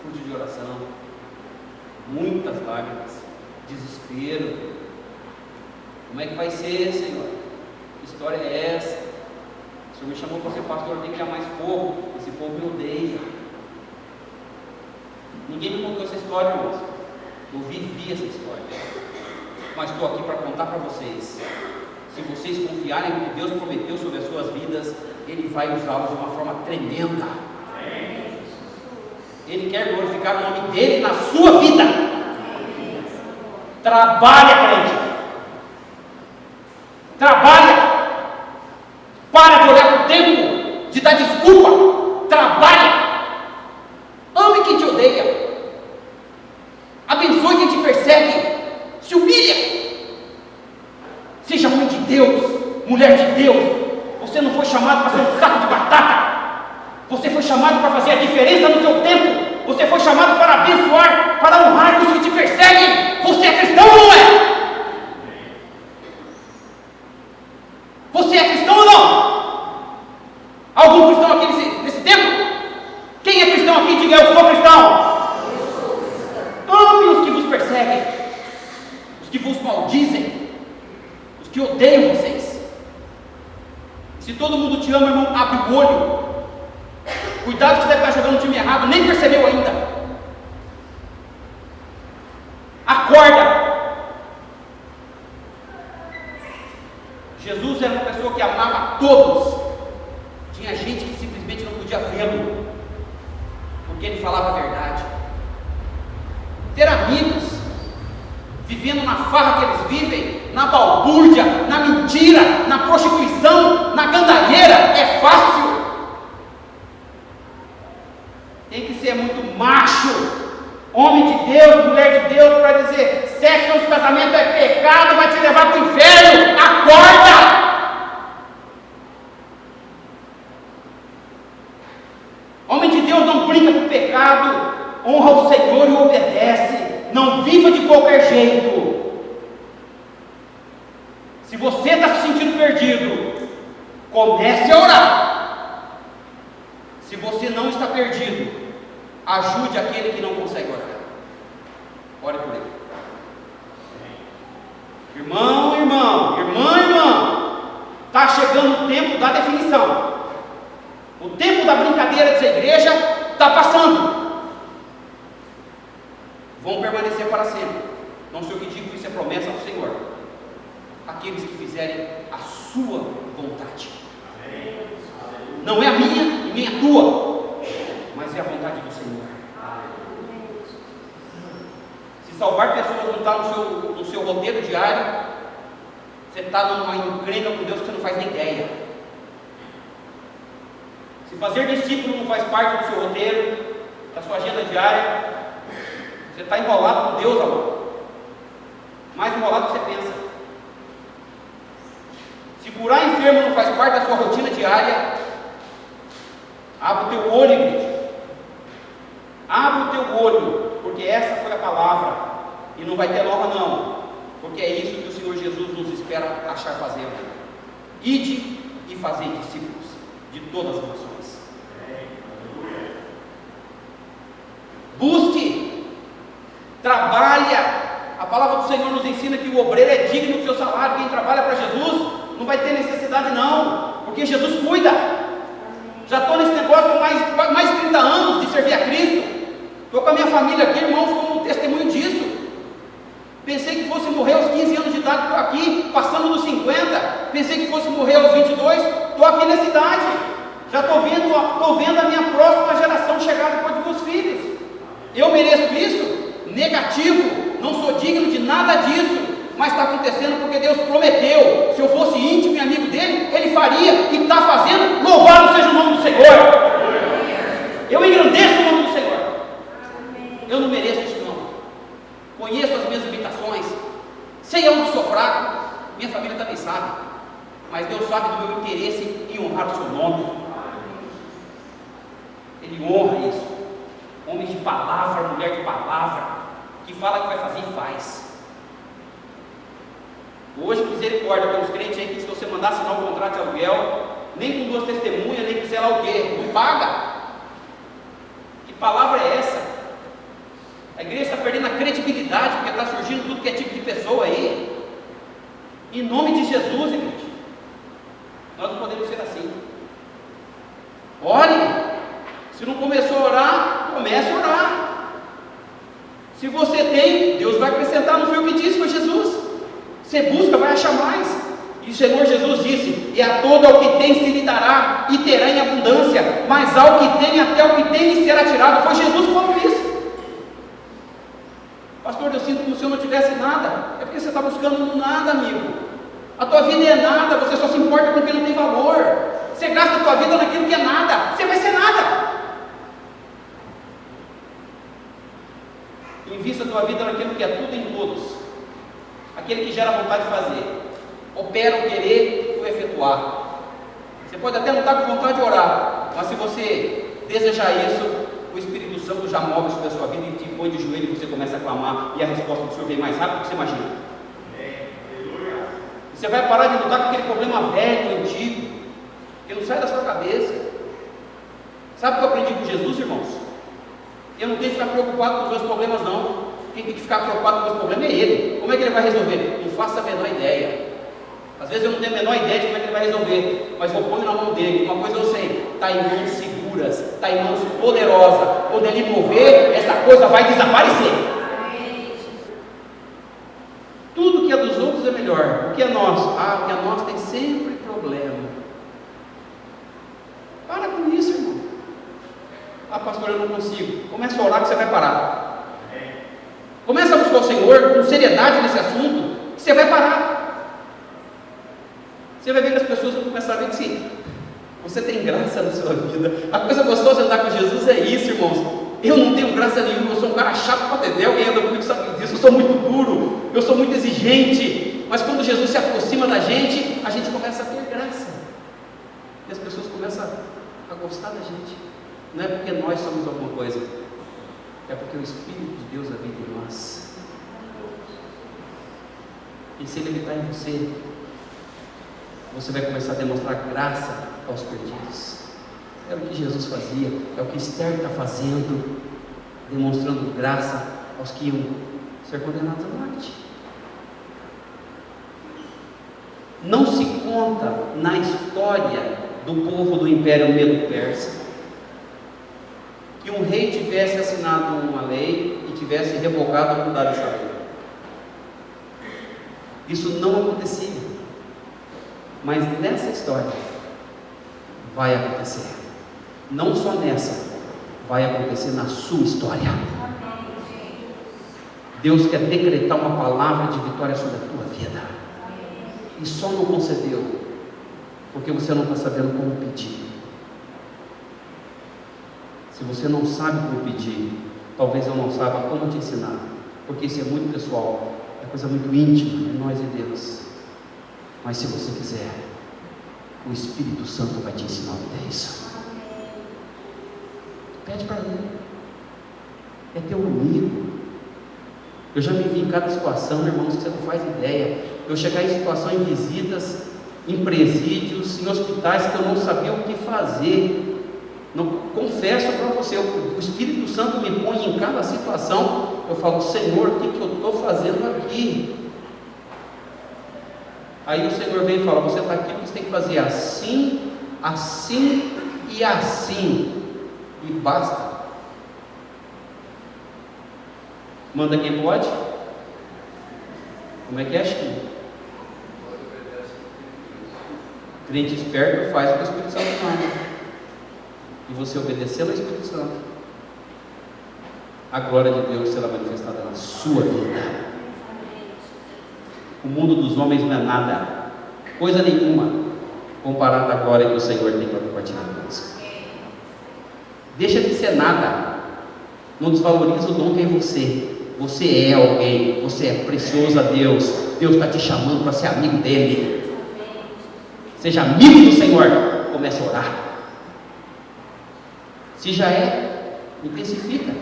Fruto de oração, muitas lágrimas, desespero. Como é que vai ser, Senhor? Que história é essa? O Senhor me chamou para ser pastor, eu tenho que amar esse povo. Esse povo me odeia. Ninguém me contou essa história, irmãos. Eu vivi essa história. Mas estou aqui para contar para vocês. Se vocês confiarem no que Deus prometeu sobre as suas vidas, Ele vai usá-los de uma forma tremenda. Ele quer glorificar o nome dEle na sua vida. Trabalha, crente. Trabalha. Para de olhar para o tempo, de dar desculpa. Trabalha. Ame quem te odeia. Abençoe quem te persegue. Se humilha. Seja mãe de Deus, mulher de Deus. Você não foi chamado para ser um saco de batata. Você foi chamado para fazer a diferença no seu tempo. Você foi chamado para abençoar, para honrar os que te perseguem. Você é cristão ou não é? Você é cristão ou não? Algum cristão aqui nesse tempo? Quem é cristão aqui? Diga, eu sou cristão. Ame os que vos perseguem, os que vos maldizem, os que odeiam vocês. Se todo mundo te ama, irmão, abre o olho. Cuidado que você deve estar jogando no time errado, nem percebeu ainda. Acorda. Jesus era uma pessoa que amava a todos. Tinha gente que simplesmente não podia vê-lo, porque ele falava a verdade. Ter amigos, vivendo na farra que eles vivem, na balbúrdia, na mentira, na prostituição, na gandalheira, é fácil. Tem que ser muito macho, homem de Deus, mulher de Deus, para dizer, sexo antes do casamento é pecado, vai te levar para o inferno. Acorda! Homem de Deus não brinca com o pecado, honra o Senhor e o obedece. Não viva de qualquer jeito. Se você está se sentindo perdido, comece a orar. Se você não está perdido, ajude aquele que não consegue orar. Ore por ele. Irmão, irmã, está chegando o tempo da definição. O tempo da brincadeira dessa igreja está passando. Vão permanecer para sempre. Não sei o que digo, isso é promessa do Senhor. Aqueles que fizerem a sua vontade. Amém. tua, mas é a vontade do Senhor. Se salvar pessoas não está no seu roteiro diário, você está numa encrenca com Deus que você não faz nem ideia. Se fazer discípulo não faz parte do seu roteiro, da sua agenda diária, você está enrolado com Deus, amado. Mais enrolado do que você pensa. Se curar enfermo não faz parte da sua rotina diária, abre o teu olho, igreja. Abre o teu olho, porque essa foi a palavra, e não vai ter nova não, porque é isso que o Senhor Jesus nos espera achar fazendo. Ide e fazei discípulos de todas as nações. Busque, trabalha. A palavra do Senhor nos ensina que o obreiro é digno do seu salário. Quem trabalha para Jesus não vai ter necessidade não, porque Jesus cuida. Já estou nesse negócio há mais de 30 anos de servir a Cristo. Estou com a minha família aqui, irmãos, como testemunho disso. Pensei que fosse morrer aos 15 anos de idade, estou aqui, passando dos 50. Pensei que fosse morrer aos 22, estou aqui nessa idade. Já estou vendo a minha próxima geração chegar depois dos meus filhos. Eu mereço isso? Negativo. Não sou digno de nada disso, mas está acontecendo porque Deus prometeu. Se eu fosse íntimo e amigo dele, ele faria e está fazendo. Louvado seja o nome do Senhor. Eu engrandeço o nome do Senhor. Eu não mereço isso não. Conheço as minhas limitações, sei aonde sou fraco, minha família também sabe, mas Deus sabe do meu interesse em honrar o seu nome. Ele honra isso. Homem de palavra, mulher de palavra, que fala que vai fazer e faz. Hoje, misericórdia pelos crentes aí, que se você mandar assinar um contrato de aluguel, nem com 2 testemunhas, nem com sei lá o quê, não paga. Que palavra é essa? A igreja está perdendo a credibilidade, porque está surgindo tudo que é tipo de pessoa aí. Em nome de Jesus, igreja, nós não podemos ser assim. Ore. Se não começou a orar, comece a orar. Se você tem, Deus vai acrescentar. Não foi o que disse, foi Jesus. Você busca, vai achar mais. E o Senhor Jesus disse: e a todo ao que tem se lhe dará, e terá em abundância, mas ao que tem, até o que tem lhe será tirado. Foi Jesus que falou isso. Pastor, eu sinto como se eu não tivesse nada. É porque você está buscando nada, amigo. A tua vida é nada, você só se importa com o que não tem valor. Você gasta a tua vida naquilo que é nada, você vai ser nada. Invista a tua vida naquilo que é tudo em todos, aquele que gera vontade de fazer, opera o querer e o efetuar. Você pode até não estar com vontade de orar, mas se você desejar isso, o Espírito Santo já move sobre a sua vida e te põe de joelho e você começa a clamar, e a resposta do Senhor vem mais rápido do que você imagina. E você vai parar de lutar com aquele problema velho, antigo, que não sai da sua cabeça. Sabe o que eu aprendi com Jesus, irmãos? Eu não tenho que ficar preocupado com os meus problemas não. Quem tem que ficar preocupado com os meus problemas é Ele. Como é que Ele vai resolver? Não faço a menor ideia. Às vezes eu não tenho a menor ideia de como é que Ele vai resolver, mas eu ponho na mão dele. Uma coisa eu sei, está em mãos seguras, está em mãos poderosas. Quando Ele mover, essa coisa vai desaparecer. Tudo que é dos outros é melhor. O que é nosso? O que é nosso tem sempre problema. Para com isso, irmão. Pastor, eu não consigo. Começa a orar que você vai parar. Começa a buscar o Senhor com seriedade nesse assunto, que você vai parar. Você vai ver que as pessoas vão começar a ver que sim, você tem graça na sua vida. A coisa gostosa de andar com Jesus é isso, irmãos. Eu não tenho graça nenhuma, eu sou um cara chato para atender. Alguém anda comigo sabe disso. Eu sou muito duro, eu sou muito exigente. Mas quando Jesus se aproxima da gente, a gente começa a ter graça. E as pessoas começam a gostar da gente. Não é porque nós somos alguma coisa, é porque o Espírito de Deus habita em nós. E se Ele habitar em você, você vai começar a demonstrar graça aos perdidos. É o que Jesus fazia, é o que Esther está fazendo, demonstrando graça aos que iam ser condenados à morte. Não se conta na história do povo do Império Medo-Persa que um rei tivesse assinado uma lei e tivesse revogado a mudar essa lei. Isso não acontecia. Mas nessa história vai acontecer. não só nessa, vai acontecer na sua história. Deus quer decretar uma palavra de vitória sobre a tua vida, e só não concedeu porque você não está sabendo como pedir. Se você não sabe como pedir, talvez eu não saiba como te ensinar, porque isso é muito pessoal, é coisa muito íntima, é nós e Deus. Mas se você quiser, o Espírito Santo vai te ensinar o que é isso. Pede para Ele, é teu amigo. Eu já me vi em cada situação, irmãos, que você não faz ideia. Eu chegar em situação, em visitas, em presídios, em hospitais, que eu não sabia o que fazer. Não, confesso para você, o Espírito Santo me põe em cada situação. Eu falo, Senhor, o que eu estou fazendo aqui? Aí o Senhor vem e fala, você está aqui porque você tem que fazer assim, assim e assim, e basta. Manda quem pode? Como é que é, Chico? Crente esperto faz o que o Espírito Santo manda, e você obedecendo ao Espírito Santo, a glória de Deus será manifestada na sua vida. O mundo dos homens não é nada, coisa nenhuma, comparado à glória que o Senhor tem para compartilhar conosco. Deixa de ser nada, não desvaloriza o dom que é em você. Você é alguém, você é precioso a Deus. Deus está te chamando para ser amigo dele. Seja amigo do Senhor, comece a orar. Se já é, intensifica,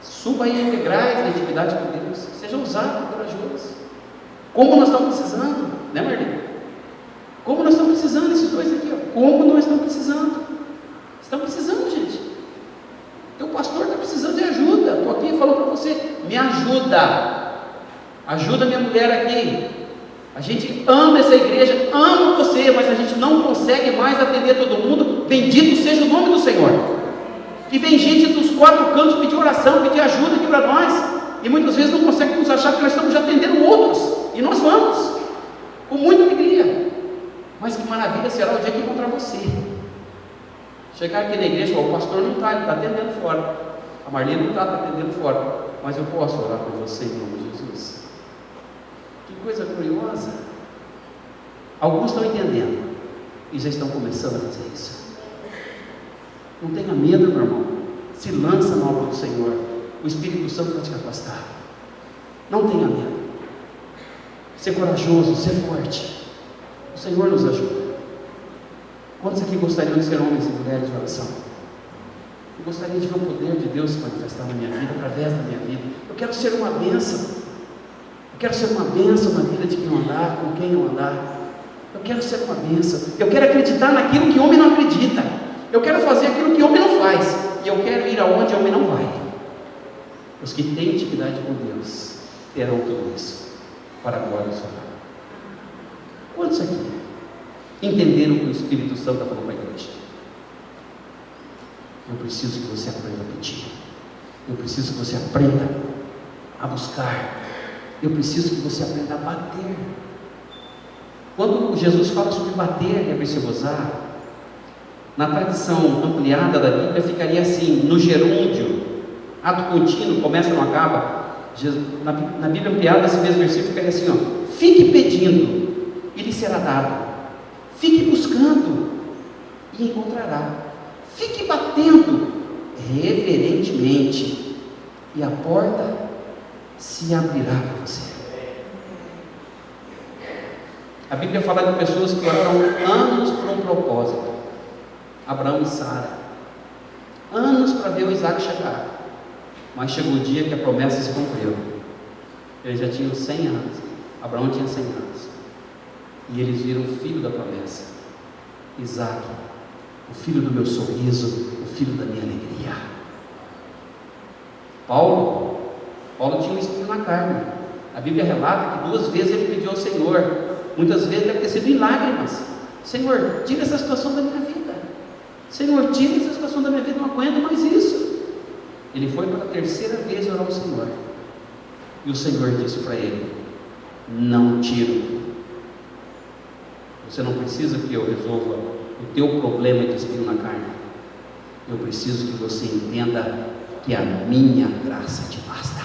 suba aí em degraus na intimidade com Deus, seja ousado, corajoso. Como nós estamos precisando, né, Marlene? Como nós estamos precisando, esses dois aqui, ó. Como nós estamos precisando. Estamos precisando, gente. Teu pastor está precisando de ajuda. Estou aqui falando para você, me ajuda. Ajuda minha mulher aqui. A gente ama essa igreja, ama você, mas a gente não consegue mais atender todo mundo. Bendito seja o nome do Senhor. Que vem gente dos quatro cantos pedir oração, pedir ajuda aqui para nós. E muitas vezes não consegue nos achar porque nós estamos já atendendo outros. E nós vamos, com muita alegria. Mas que maravilha será o dia que encontrar você. Chegar aqui na igreja e falar, o pastor não está, ele está atendendo fora. A Marlene não está atendendo fora. Mas eu posso orar por você em nome de Jesus. Que coisa curiosa. Alguns estão entendendo e já estão começando a fazer isso. Não tenha medo, meu irmão. Se lança na obra do Senhor. O Espírito Santo vai te capacitar. Não tenha medo. Ser corajoso, ser forte. O Senhor nos ajuda. Quantos aqui gostariam de ser homens e mulheres de oração? Eu gostaria de ver o poder de Deus se manifestar na minha vida, através da minha vida. Eu quero ser uma bênção. Eu quero ser uma bênção na vida de quem eu andar, com quem eu andar. Eu quero ser uma bênção. Eu quero acreditar naquilo que homem não acredita. Eu quero fazer aquilo que homem não faz. E eu quero ir aonde homem não vai. Os que têm intimidade com Deus terão tudo isso para a glória do Senhor. Quantos aqui entenderam o que o Espírito Santo está falando para a igreja? Eu preciso que você aprenda a pedir. Eu preciso que você aprenda a buscar. Eu preciso que você aprenda a bater. Quando Jesus fala sobre bater, é preciso usar. Na tradição ampliada da Bíblia ficaria assim, no gerúndio, ato contínuo, começa e não acaba. Na Bíblia ampliada, esse mesmo versículo ficaria assim, ó, fique pedindo e lhe será dado, fique buscando e encontrará, fique batendo reverentemente e a porta se abrirá para você. A Bíblia fala de pessoas que oraram anos por um propósito. Abraão e Sara, anos para ver o Isaac chegar, mas chegou o dia que a promessa se cumpriu. Eles já tinham 100 anos, Abraão tinha 100 anos, e eles viram o filho da promessa, Isaac, o filho do meu sorriso, o filho da minha alegria. Paulo tinha um espinho na carne. A Bíblia relata que 2 vezes ele pediu ao Senhor, muitas vezes deve ter sido em lágrimas: Senhor, tira essa situação da minha vida. Senhor, tira essa situação da minha vida, não aguento mais isso. Ele foi para a 3ª vez orar ao Senhor, e o Senhor disse para ele: não tiro. Você não precisa que eu resolva o teu problema de espinho na carne. Eu preciso que você entenda que a minha graça te basta.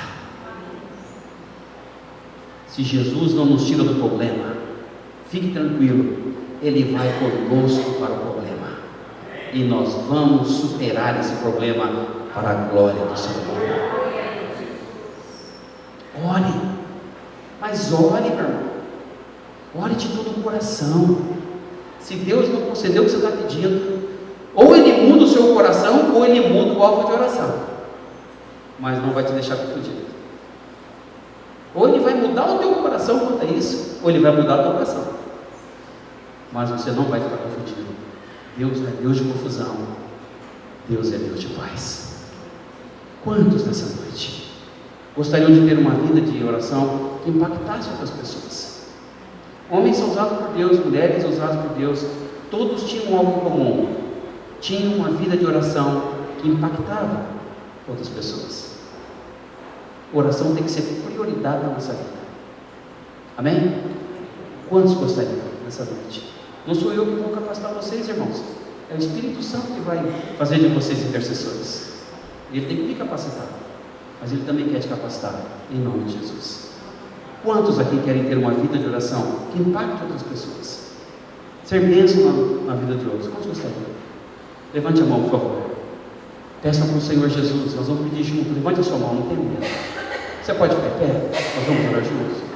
Se Jesus não nos tira do problema, fique tranquilo, Ele vai conosco para o problema. E nós vamos superar esse problema para a glória do Senhor. Ore, mas ore, meu irmão. Ore de todo o coração. Se Deus não concedeu o que você está pedindo, ou Ele muda o seu coração, ou Ele muda o alvo de oração. Mas não vai te deixar confundido. Ou Ele vai mudar o teu coração quanto a isso, ou Ele vai mudar o teu coração. Mas você não vai ficar confundido. Deus não é Deus de confusão. Deus é Deus de paz. Quantos nessa noite gostariam de ter uma vida de oração que impactasse outras pessoas? Homens são usados por Deus, mulheres são usadas por Deus. Todos tinham algo em comum. Tinham uma vida de oração que impactava outras pessoas. Oração tem que ser prioridade na nossa vida. Amém? Quantos gostariam nessa noite? Não sou eu que vou capacitar vocês, irmãos. É o Espírito Santo que vai fazer de vocês intercessores. Ele tem que me capacitar, mas Ele também quer te capacitar, em nome de Jesus. Quantos aqui querem ter uma vida de oração que impacte outras pessoas? Ser bênção na vida de outros? Quantos gostariam? Levante a mão, por favor. Peça para o Senhor Jesus. Nós vamos pedir junto. Levante a sua mão, não tem medo. Você pode ficar em pé? Nós vamos orar juntos.